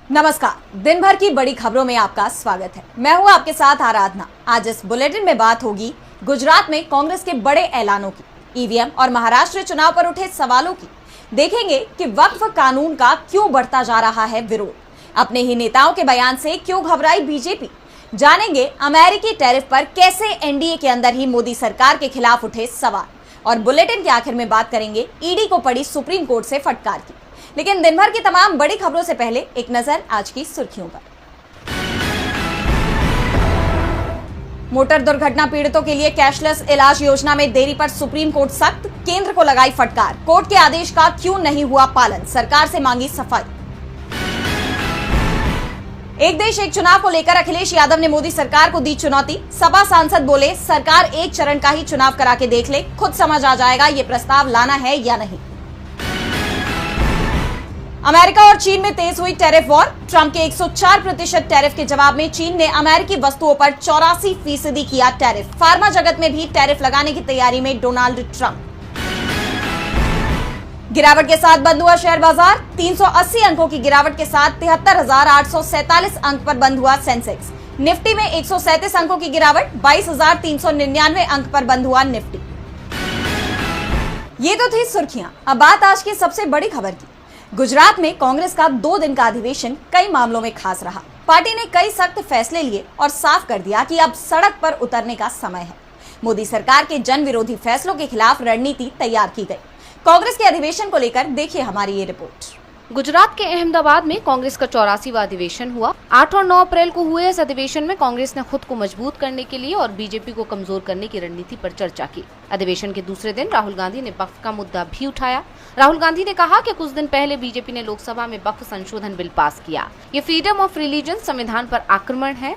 नमस्कार। दिन भर की बड़ी खबरों में आपका स्वागत है। मैं हूं आपके साथ आराधना। आज इस बुलेटिन में बात होगी गुजरात में कांग्रेस के बड़े ऐलानों की, ईवीएम और महाराष्ट्र चुनाव पर उठे सवालों की। देखेंगे कि वक्फ कानून का क्यों बढ़ता जा रहा है विरोध, अपने ही नेताओं के बयान से क्यों घबराई बीजेपी। जानेंगे अमेरिकी टैरिफ पर कैसे एनडीए के अंदर ही मोदी सरकार के खिलाफ उठे सवाल, और बुलेटिन के आखिर में बात करेंगे ईडी को पड़ी सुप्रीम कोर्ट से फटकार की। लेकिन दिन भर की तमाम बड़ी खबरों से पहले एक नजर आज की सुर्खियों पर। मोटर दुर्घटना पीड़ितों के लिए कैशलेस इलाज योजना में देरी पर सुप्रीम कोर्ट सख्त, केंद्र को लगाई फटकार। कोर्ट के आदेश का क्यों नहीं हुआ पालन, सरकार से मांगी सफाई। एक देश एक चुनाव को लेकर अखिलेश यादव ने मोदी सरकार को दी चुनौती। सपा सांसद बोले, सरकार एक चरण का ही चुनाव करा के देख ले, खुद समझ आ जाएगा ये प्रस्ताव लाना है या नहीं। अमेरिका और चीन में तेज हुई टैरिफ वॉर। ट्रंप के 104% टैरिफ के जवाब में चीन ने अमेरिकी वस्तुओं पर 84% किया टैरिफ। फार्मा जगत में भी टैरिफ लगाने की तैयारी में डोनाल्ड ट्रंप। गिरावट के साथ बंद हुआ शेयर बाजार। 380 अंकों की गिरावट के साथ 73,847 अंक पर बंद हुआ सेंसेक्स। निफ्टी में 137 अंकों की गिरावट, 22,399 अंक पर बंद हुआ निफ्टी। ये तो थी सुर्खियां। अब बात आज की सबसे बड़ी खबर की। गुजरात में कांग्रेस का 2 दिन का अधिवेशन कई मामलों में खास रहा। पार्टी ने कई सख्त फैसले लिए और साफ कर दिया कि अब सड़क पर उतरने का समय है। मोदी सरकार के जन विरोधी फैसलों के खिलाफ रणनीति तैयार की गई। कांग्रेस के अधिवेशन को लेकर देखिए हमारी ये रिपोर्ट। गुजरात के अहमदाबाद में कांग्रेस का 84वां अधिवेशन हुआ। 8 और 9 अप्रैल को हुए इस अधिवेशन में कांग्रेस ने खुद को मजबूत करने के लिए और बीजेपी को कमजोर करने की रणनीति पर चर्चा की। अधिवेशन के दूसरे दिन राहुल गांधी ने वक्फ का मुद्दा भी उठाया। राहुल गांधी ने कहा कि कुछ दिन पहले बीजेपी ने लोकसभा में वक्फ संशोधन बिल पास किया। ये फ्रीडम ऑफ रिलीजन संविधान पर आक्रमण है।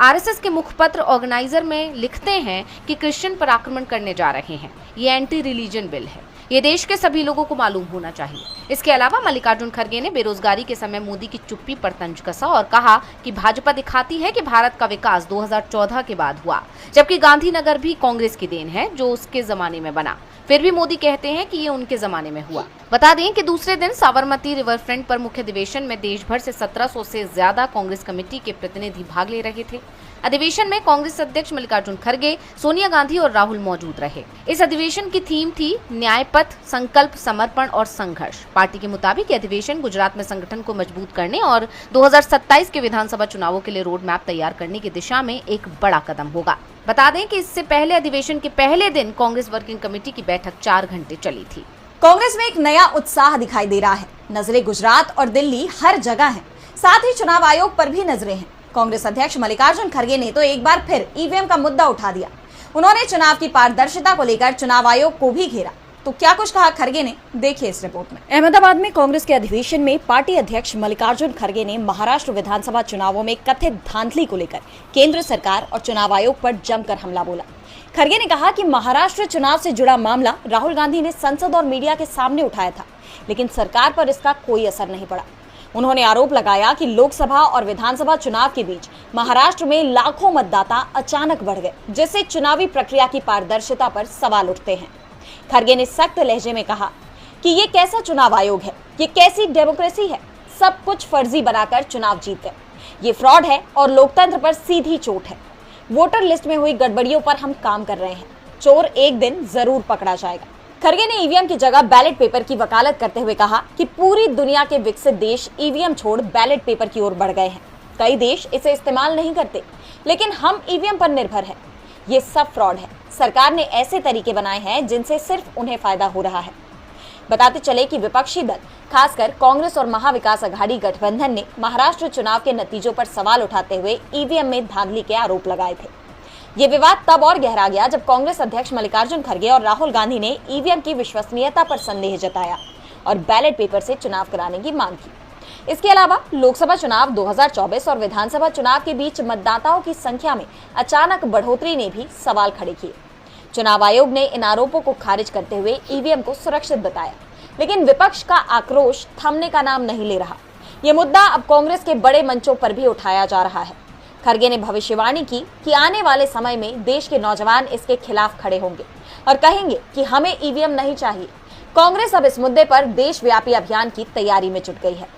आरएसएस के मुखपत्र ऑर्गेनाइजर में लिखते हैं कि क्रिश्चियन पर आक्रमण करने जा रहे हैं। ये एंटी रिलीजन बिल है। ये देश के सभी लोगों को मालूम होना चाहिए। इसके अलावा मल्लिकार्जुन खड़गे ने बेरोजगारी के समय मोदी की चुप्पी पर तंज कसा और कहा कि भाजपा दिखाती है कि भारत का विकास 2014 के बाद हुआ, जबकि गांधीनगर भी कांग्रेस की देन है जो उसके जमाने में बना। फिर भी मोदी कहते हैं कि ये उनके जमाने में हुआ। बता दें कि दूसरे दिन साबरमती रिवर फ्रंट पर मुख्य अधिवेशन में देश भर से 1700 से ज्यादा कांग्रेस कमेटी के प्रतिनिधि भाग ले रहे थे। अधिवेशन में कांग्रेस अध्यक्ष मल्लिकार्जुन खड़गे, सोनिया गांधी और राहुल मौजूद रहे। इस अधिवेशन की थीम थी न्याय पथ, संकल्प, समर्पण और संघर्ष। पार्टी के मुताबिक अधिवेशन गुजरात में संगठन को मजबूत करने और 2027 के विधानसभा चुनावों के लिए रोड मैप तैयार करने की दिशा में एक बड़ा कदम होगा। बता दें कि इससे पहले अधिवेशन के पहले दिन कांग्रेस वर्किंग कमेटी की बैठक 4 घंटे चली थी। कांग्रेस में एक नया उत्साह दिखाई दे रहा है। नजरें गुजरात और दिल्ली हर जगह हैं। साथ ही चुनाव आयोग पर भी नजरें हैं। कांग्रेस अध्यक्ष मल्लिकार्जुन खड़गे ने तो एक बार फिर ईवीएम का मुद्दा उठा दिया। उन्होंने चुनाव की पारदर्शिता को लेकर चुनाव आयोग को भी घेरा। तो क्या कुछ कहा खड़गे ने, देखिए इस रिपोर्ट में। अहमदाबाद में कांग्रेस के अधिवेशन में पार्टी अध्यक्ष मल्लिकार्जुन खड़गे ने महाराष्ट्र विधानसभा चुनावों में कथित धांधली को लेकर केंद्र सरकार और चुनाव आयोग पर जमकर हमला बोला। खड़गे ने कहा कि महाराष्ट्र चुनाव से जुड़ा मामला राहुल गांधी ने संसद और मीडिया के सामने उठाया था, लेकिन सरकार पर इसका कोई असर नहीं पड़ा। उन्होंने आरोप लगाया कि लोकसभा और विधानसभा चुनाव के बीच महाराष्ट्र में लाखों मतदाता अचानक बढ़ गए, जिससे चुनावी प्रक्रिया की पारदर्शिता पर सवाल उठते हैं। खड़गे ने सख्त लहजे में कहा कि ये कैसा चुनाव आयोग है, ये कैसी डेमोक्रेसी है, सब कुछ फर्जी बनाकर चुनाव जीत गए। ये फ्रॉड है और लोकतंत्र पर सीधी चोट है। वोटर लिस्ट में हुई गड़बड़ियों पर हम काम कर रहे हैं। चोर एक दिन जरूर पकड़ा जाएगा। खड़गे ने ईवीएम की जगह बैलेट पेपर की वकालत करते हुए कहा कि पूरी दुनिया के विकसित देश ईवीएम छोड़ बैलेट पेपर की ओर बढ़ गए हैं। कई देश इसे इस्तेमाल नहीं करते, लेकिन हम ईवीएम पर निर्भर हैं। ये सब फ्रॉड है। सरकार ने ऐसे तरीके बनाए हैं जिनसे सिर्फ उन्हें फायदा हो रहा है। बताते चले कि विपक्षी दल, खासकर कांग्रेस और महाविकास अघाड़ी गठबंधन ने महाराष्ट्र चुनाव के नतीजों पर सवाल उठाते हुए ईवीएम में धांधली के आरोप लगाए थे। ये विवाद तब और गहरा गया जब कांग्रेस अध्यक्ष मल्लिकार्जुन खड़गे और राहुल गांधी ने ईवीएम की विश्वसनीयता पर संदेह जताया और बैलेट पेपर से चुनाव कराने की मांग की। इसके अलावा लोकसभा चुनाव 2024 और विधानसभा चुनाव के बीच मतदाताओं की संख्या में अचानक बढ़ोतरी ने भी सवाल खड़े किए। चुनाव आयोग ने इन आरोपों को खारिज करते हुए ईवीएम को सुरक्षित बताया, लेकिन विपक्ष का आक्रोश थमने का नाम नहीं ले रहा। ये मुद्दा अब कांग्रेस के बड़े मंचों पर भी उठाया जा रहा है। खड़गे ने भविष्यवाणी की कि आने वाले समय में देश के नौजवान इसके खिलाफ खड़े होंगे और कहेंगे कि हमें ईवीएम नहीं चाहिए। कांग्रेस अब इस मुद्दे पर देशव्यापी अभियान की तैयारी में जुट गई है।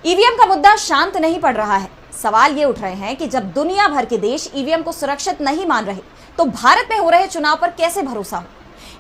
ईवीएम का मुद्दा शांत नहीं पड़ रहा है। सवाल ये उठ रहे हैं कि जब दुनिया भर के देश ईवीएम को सुरक्षित नहीं मान रहे, तो भारत में हो रहे चुनाव पर कैसे भरोसा हो।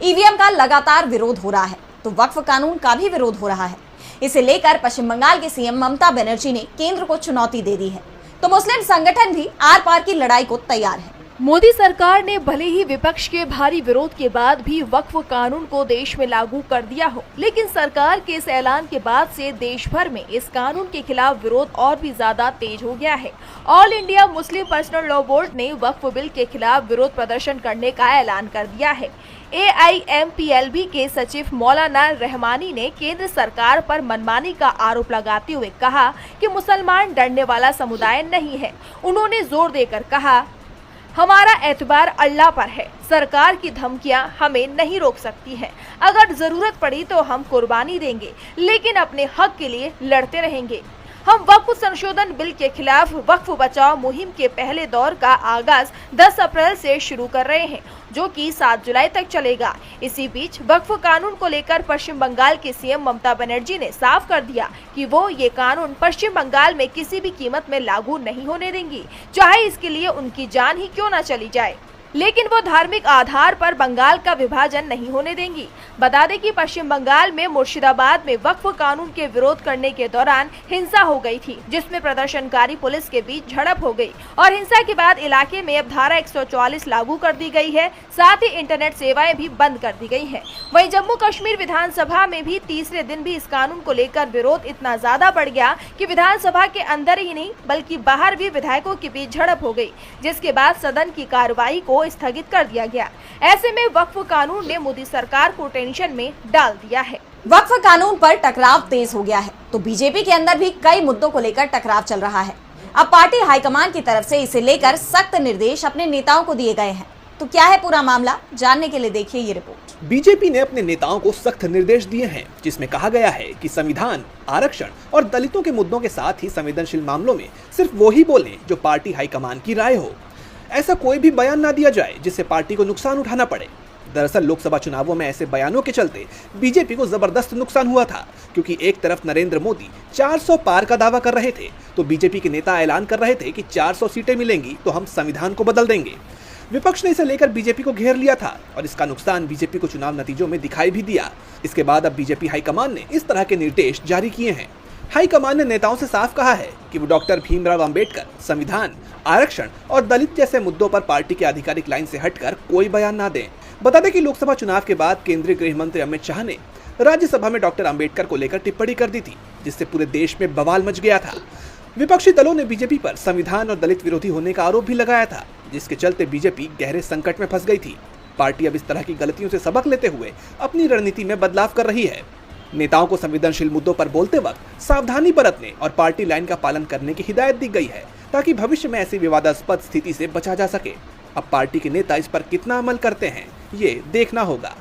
ईवीएम का लगातार विरोध हो रहा है, तो वक्फ कानून का भी विरोध हो रहा है। इसे लेकर पश्चिम बंगाल के सीएम ममता बनर्जी ने केंद्र को चुनौती दे दी है, तो मुस्लिम संगठन भी आर पार की लड़ाई को तैयार है। मोदी सरकार ने भले ही विपक्ष के भारी विरोध के बाद भी वक्फ कानून को देश में लागू कर दिया हो, लेकिन सरकार के इस ऐलान के बाद से देश भर में इस कानून के खिलाफ विरोध और भी ज्यादा तेज हो गया है। All India Muslim personal law board ने वक्फ बिल के खिलाफ विरोध प्रदर्शन करने का ऐलान कर दिया है। AIMPLB के सचिव मौलाना रहमानी ने केंद्र सरकार पर मनमानी का आरोप लगाते हुए कहा कि मुसलमान डरने वाला समुदाय नहीं है। उन्होंने जोर देकर कहा, हमारा एतबार अल्लाह पर है। सरकार की धमकियां हमें नहीं रोक सकती हैं। अगर जरूरत पड़ी तो हम कुर्बानी देंगे, लेकिन अपने हक के लिए लड़ते रहेंगे। हम वक्फ संशोधन बिल के खिलाफ वक्फ बचाओ मुहिम के पहले दौर का आगाज 10 अप्रैल से शुरू कर रहे हैं, जो कि 7 जुलाई तक चलेगा। इसी बीच वक्फ कानून को लेकर पश्चिम बंगाल के सीएम ममता बनर्जी ने साफ कर दिया कि वो ये कानून पश्चिम बंगाल में किसी भी कीमत में लागू नहीं होने देंगी, चाहे इसके लिए उनकी जान ही क्यों न चली जाए। लेकिन वो धार्मिक आधार पर बंगाल का विभाजन नहीं होने देंगी। बता दें कि पश्चिम बंगाल में मुर्शिदाबाद में वक्फ कानून के विरोध करने के दौरान हिंसा हो गई थी, जिसमें प्रदर्शनकारी पुलिस के बीच झड़प हो गई और हिंसा के बाद इलाके में अब धारा 144 लागू कर दी गई है। साथ ही इंटरनेट सेवाएं भी बंद कर दी गई है। वहीं जम्मू कश्मीर विधानसभा में भी तीसरे दिन भी इस कानून को लेकर विरोध इतना ज्यादा बढ़ गया कि विधानसभा के अंदर ही नहीं बल्कि बाहर भी विधायकों के बीच झड़प हो गई, जिसके बाद सदन की कार्यवाही को स्थगित कर दिया गया। ऐसे में वक्फ कानून ने मोदी सरकार को टेंशन में डाल दिया है। वक्फ कानून पर टकराव तेज हो गया है, तो बीजेपी के अंदर भी कई मुद्दों को लेकर टकराव चल रहा है। अब पार्टी हाईकमान की तरफ से इसे लेकर सख्त निर्देश अपने नेताओं को दिए गए हैं। तो क्या है पूरा मामला, जानने के लिए देखिए ये रिपोर्ट। बीजेपी ने अपने नेताओं को सख्त निर्देश दिए हैं, जिसमें कहा गया है कि संविधान, आरक्षण और दलितों के मुद्दों के साथ ही संवेदनशील मामलों में सिर्फ वो ही बोलें जो पार्टी हाईकमान की राय हो। ऐसा कोई भी बयान ना दिया जाए जिससे पार्टी को नुकसान उठाना पड़े। दरअसल लोकसभा चुनावों में ऐसे बयानों के चलते बीजेपी को जबरदस्त नुकसान हुआ था, क्योंकि एक तरफ नरेंद्र मोदी 400 पार का दावा कर रहे थे, तो बीजेपी के नेता ऐलान कर रहे थे कि 400 सीटें मिलेंगी तो हम संविधान को बदल देंगे। विपक्ष ने इसे लेकर बीजेपी को घेर लिया था और इसका नुकसान बीजेपी को चुनाव नतीजों में दिखाई भी दिया। इसके बाद अब बीजेपी हाईकमान ने इस तरह के निर्देश जारी किए हैं। हाईकमान ने नेताओं से साफ कहा है कि वो डॉक्टर भीमराव अंबेडकर, संविधान, आरक्षण और दलित जैसे मुद्दों पर पार्टी के आधिकारिक लाइन से हटकर कोई बयान ना दें। बता दें कि लोकसभा चुनाव के बाद केंद्रीय गृह मंत्री अमित शाह ने राज्यसभा में डॉक्टर अंबेडकर को लेकर टिप्पणी कर दी थी, जिससे पूरे देश में बवाल मच गया था। विपक्षी दलों ने बीजेपी पर संविधान और दलित विरोधी होने का आरोप भी लगाया था, जिसके चलते बीजेपी गहरे संकट में फंस गई थी। पार्टी अब इस तरह की गलतियों से सबक लेते हुए अपनी रणनीति में बदलाव कर रही है। नेताओं को संवेदनशील मुद्दों पर बोलते वक्त सावधानी बरतने और पार्टी लाइन का पालन करने की हिदायत दी गई है, ताकि भविष्य में ऐसी विवादास्पद स्थिति से बचा जा सके। अब पार्टी के नेता इस पर कितना अमल करते हैं, ये देखना होगा।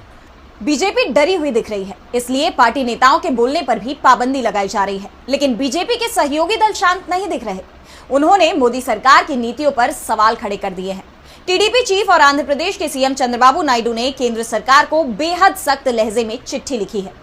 बीजेपी डरी हुई दिख रही है, इसलिए पार्टी नेताओं के बोलने पर भी पाबंदी लगाई जा रही है। लेकिन बीजेपी के सहयोगी दल शांत नहीं दिख रहे। उन्होंने मोदी सरकार की नीतियों पर सवाल खड़े कर दिए हैं। टीडीपी चीफ और आंध्र प्रदेश के सीएम चंद्रबाबू नायडू ने केंद्र सरकार को बेहद सख्त लहजे में चिट्ठी लिखी है।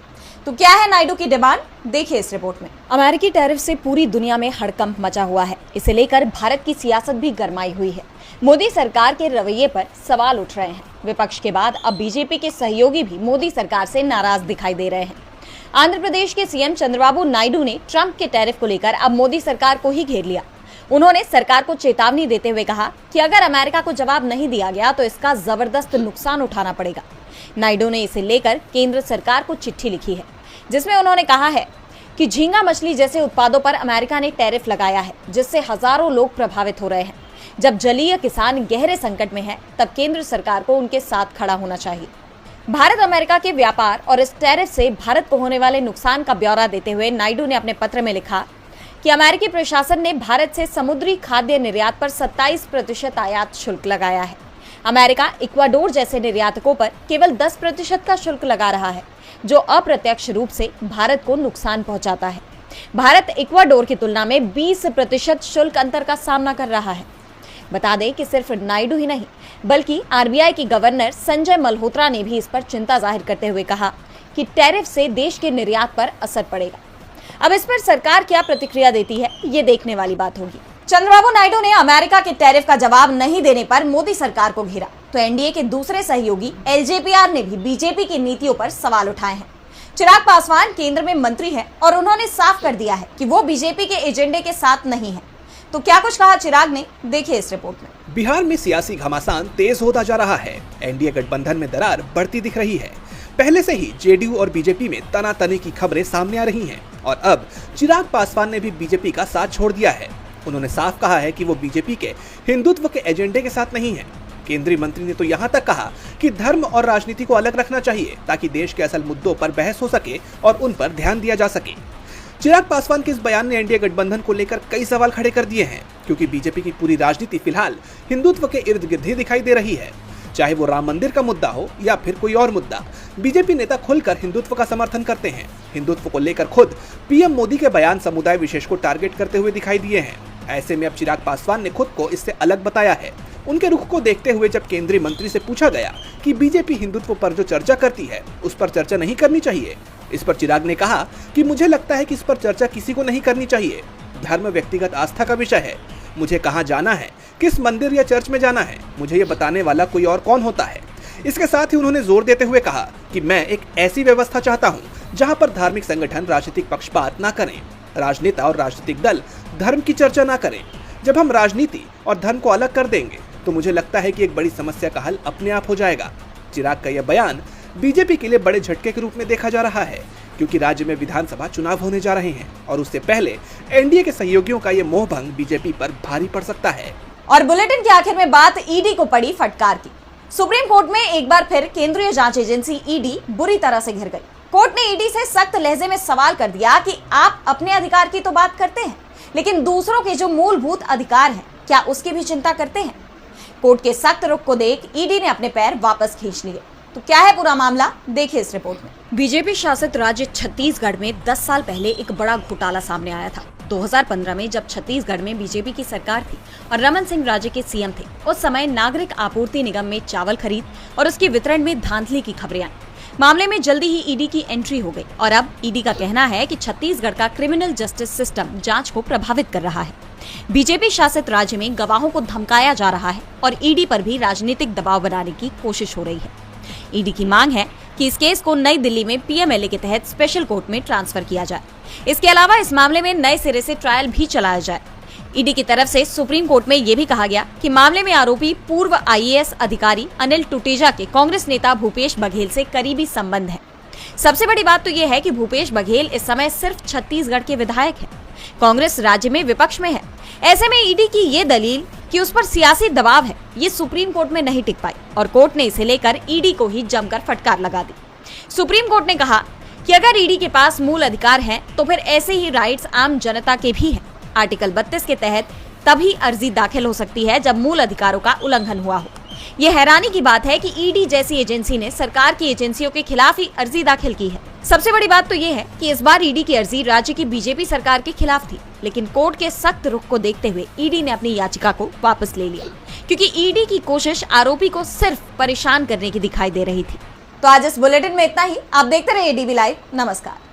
तो क्या है नायडू की डिमांड, देखिए इस रिपोर्ट में। अमेरिकी टैरिफ से पूरी दुनिया में हड़कंप मचा हुआ है। इसे लेकर भारत की सियासत भी गरमाई हुई है। मोदी सरकार के रवैये पर सवाल उठ रहे हैं। विपक्ष के बाद अब बीजेपी के सहयोगी भी मोदी सरकार से नाराज दिखाई दे रहे हैं। आंध्र प्रदेश के सीएम चंद्रबाबू नायडू ने ट्रंप के टैरिफ को लेकर अब मोदी सरकार को ही घेर लिया। उन्होंने सरकार को चेतावनी देते हुए कहा कि अगर अमेरिका को जवाब नहीं दिया गया तो इसका जबरदस्त नुकसान उठाना पड़ेगा। नायडू ने इसे लेकर केंद्र सरकार को चिट्ठी लिखी है, जिसमें उन्होंने कहा है कि झींगा मछली जैसे उत्पादों पर अमेरिका ने टैरिफ लगाया है, जिससे हजारों लोग प्रभावित हो रहे हैं। जब जलीय किसान गहरे संकट में हैं, तब केंद्र सरकार को उनके साथ खड़ा होना चाहिए। भारत अमेरिका के व्यापार और इस टैरिफ से भारत को होने वाले नुकसान का ब्यौरा देते हुए नायडू ने अपने पत्र में लिखा कि अमेरिकी प्रशासन ने भारत से समुद्री खाद्य निर्यात पर 27% आयात शुल्क लगाया है। अमेरिका इक्वाडोर जैसे निर्यातकों पर केवल 10% का शुल्क लगा रहा है, जो अप्रत्यक्ष रूप से भारत को नुकसान पहुंचाता है। भारत इक्वाडोर की तुलना में 20% शुल्क अंतर का सामना कर रहा है। बता दें कि सिर्फ नायडू ही नहीं, बल्कि आरबीआई की गवर्नर संजय मल्होत्रा ने भी इस पर चिंता जाहिर करते हुए कहा कि टैरिफ से देश के निर्यात पर असर पड़ेगा। अब इस पर सरकार क्या प्रतिक्रिया देती है, ये देखने वाली बात होगी। चंद्रबाबू नायडू ने अमेरिका के टैरिफ का जवाब नहीं देने पर मोदी सरकार को घेरा, तो एनडीए के दूसरे सहयोगी एलजेपीआर ने भी बीजेपी की नीतियों पर सवाल उठाए हैं। चिराग पासवान केंद्र में मंत्री हैं और उन्होंने साफ कर दिया है कि वो बीजेपी के एजेंडे के साथ नहीं है। तो क्या कुछ कहा चिराग ने, देखिए इस रिपोर्ट में। बिहार में सियासी घमासान तेज होता जा रहा है। एनडीए गठबंधन में दरार बढ़ती दिख रही है। पहले से ही जेडीयू और बीजेपी में तनातनी की खबरें सामने आ रही हैं और अब चिराग पासवान ने भी बीजेपी का साथ छोड़ दिया है। उन्होंने साफ कहा है कि वो बीजेपी के हिंदुत्व के एजेंडे के साथ नहीं है। केंद्रीय मंत्री ने तो यहाँ तक कहा कि धर्म और राजनीति को अलग रखना चाहिए ताकि देश के असल मुद्दों पर बहस हो सके और उन पर ध्यान दिया जा सके। चिराग पासवान के इस बयान ने एनडीए गठबंधन को लेकर कई सवाल खड़े कर दिए हैं, क्योंकि बीजेपी की पूरी राजनीति फिलहाल हिंदुत्व के इर्द गिर्द ही दिखाई दे रही है। चाहे वो राम मंदिर का मुद्दा हो या फिर कोई और मुद्दा, बीजेपी नेता खुलकर हिंदुत्व का समर्थन करते हैं। हिंदुत्व को लेकर खुद पीएम मोदी के बयान समुदाय विशेष को टारगेट करते हुए दिखाई दिए हैं। ऐसे में अब चिराग पासवान ने खुद को इससे अलग बताया है। उनके रुख को देखते हुए जब केंद्रीय मंत्री से पूछा गया कि बीजेपी हिंदुत्व पर जो चर्चा करती है उस पर चर्चा नहीं करनी चाहिए, इस पर चिराग ने कहा कि मुझे लगता है कि इस पर चर्चा किसी को नहीं करनी चाहिए। धर्म व्यक्तिगत आस्था का विषय है। मुझे कहाँ जाना है, किस मंदिर या चर्च में जाना है, मुझे ये बताने वाला कोई और कौन होता है। इसके साथ ही उन्होंने जोर देते हुए कहा कि मैं एक ऐसी व्यवस्था चाहता हूँ जहाँ पर धार्मिक संगठन राजनीतिक पक्षपात न करें, राजनेता और राजनीतिक दल धर्म की चर्चा न करें। जब हम राजनीति और धर्म को अलग कर देंगे तो मुझे लगता है कि एक बड़ी समस्या का हल अपने आप हो जाएगा। चिराग का यह बयान बीजेपी के लिए बड़े झटके के रूप में देखा जा रहा है, क्योंकि राज्य में विधानसभा चुनाव होने जा रहे हैं और उससे पहले एनडीए के सहयोगियों का ये मोहभंग बीजेपी पर भारी पड़ सकता है। और बुलेटिन के आखिर में बात ईडी को पड़ी फटकार की। सुप्रीम कोर्ट में एक बार फिर केंद्रीय जांच एजेंसी ईडी बुरी तरह से घिर गई। कोर्ट ने ईडी से सख्त लहजे में सवाल कर दिया कि आप अपने अधिकार की तो बात करते हैं, लेकिन दूसरों के जो मूलभूत अधिकार हैं, क्या उसकी भी चिंता करते हैं? कोर्ट के सख्त रुख को देख ईडी ने अपने पैर वापस खींच लिए। तो क्या है पूरा मामला, देखिए इस रिपोर्ट में। बीजेपी शासित राज्य छत्तीसगढ़ में 10 साल पहले एक बड़ा घोटाला सामने आया था। 2015 में जब छत्तीसगढ़ में बीजेपी की सरकार थी और रमन सिंह राज्य के सीएम थे, उस समय नागरिक आपूर्ति निगम में चावल खरीद और उसके वितरण में धांधली की खबरें आई। मामले में जल्दी ही ईडी की एंट्री हो गई और अब ईडी का कहना है कि छत्तीसगढ़ का क्रिमिनल जस्टिस सिस्टम जांच को प्रभावित कर रहा है। बीजेपी शासित राज्य में गवाहों को धमकाया जा रहा है और ईडी पर भी राजनीतिक दबाव बनाने की कोशिश हो रही है। ईडी की मांग है कि इस केस को नई दिल्ली में पीएमएलए के तहत स्पेशल कोर्ट में ट्रांसफर किया जाए। इसके अलावा इस मामले में नए सिरे से ट्रायल भी चलाया जाए। ईडी की तरफ से सुप्रीम कोर्ट में यह भी कहा गया कि मामले में आरोपी पूर्व आईएएस अधिकारी अनिल टुटेजा के कांग्रेस नेता भूपेश बघेल से करीबी संबंध है। सबसे बड़ी बात तो यह है कि भूपेश बघेल इस समय सिर्फ छत्तीसगढ़ के विधायक हैं। कांग्रेस राज्य में विपक्ष में है। ऐसे में ईडी की ये दलील कि उस पर सियासी दबाव है, ये सुप्रीम कोर्ट में नहीं टिक पाई और कोर्ट ने इसे लेकर ईडी को ही जमकर फटकार लगा दी। सुप्रीम कोर्ट ने कहा कि अगर ईडी के पास मूल अधिकार हैं, तो फिर ऐसे ही राइट्स आम जनता के भी हैं। आर्टिकल 32 के तहत तभी अर्जी दाखिल हो सकती है जब मूल अधिकारों का उल्लंघन हुआ हो। यह हैरानी की बात है कि ईडी जैसी एजेंसी ने सरकार की एजेंसियों के खिलाफ ही अर्जी दाखिल की है। सबसे बड़ी बात तो यह है कि इस बार ईडी की अर्जी राज्य की बीजेपी सरकार के खिलाफ थी, लेकिन कोर्ट के सख्त रुख को देखते हुए ईडी ने अपनी याचिका को वापस ले लिया, क्योंकि ईडी की कोशिश आरोपी को सिर्फ परेशान करने की दिखाई दे रही थी। तो आज इस बुलेटिन में इतना ही। आप देखते रहिए डीबी लाइव। नमस्कार।